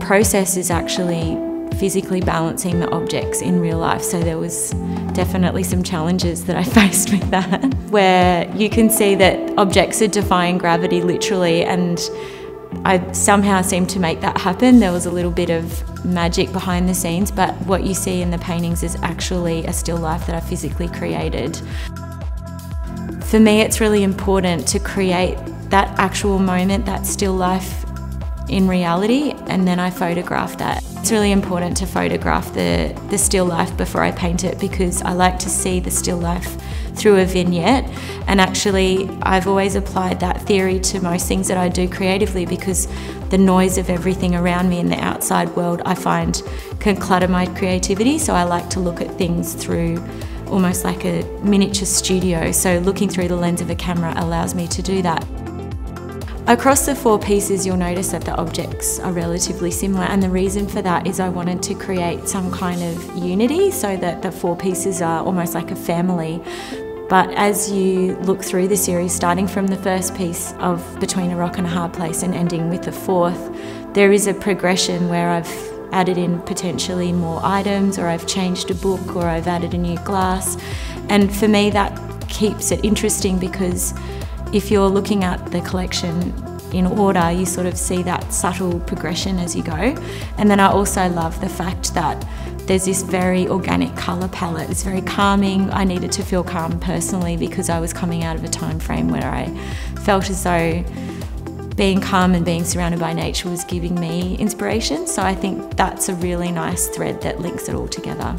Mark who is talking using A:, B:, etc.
A: process is actually physically balancing the objects in real life, so there was definitely some challenges that I faced with that, where you can see that objects are defying gravity literally, and I somehow seemed to make that happen. There was a little bit of magic behind the scenes, but what you see in the paintings is actually a still life that I physically created. For me, it's really important to create that actual moment, that still life in reality, and then I photograph that. It's really important to photograph the still life before I paint it, because I like to see the still life through a vignette, and actually I've always applied that theory to most things that I do creatively, because the noise of everything around me in the outside world I find can clutter my creativity, so I like to look at things through almost like a miniature studio, so looking through the lens of a camera allows me to do that. Across the 4 pieces, you'll notice that the objects are relatively similar, and the reason for that is I wanted to create some kind of unity so that the 4 pieces are almost like a family. But as you look through the series, starting from the first piece of Between a Rock and a Hard Place and ending with the 4th, there is a progression where I've added in potentially more items, or I've changed a book, or I've added a new glass. And for me that keeps it interesting, because if you're looking at the collection in order, you sort of see that subtle progression as you go. And then I also love the fact that there's this very organic colour palette. It's very calming. I needed to feel calm personally, because I was coming out of a time frame where I felt as though being calm and being surrounded by nature was giving me inspiration. So I think that's a really nice thread that links it all together.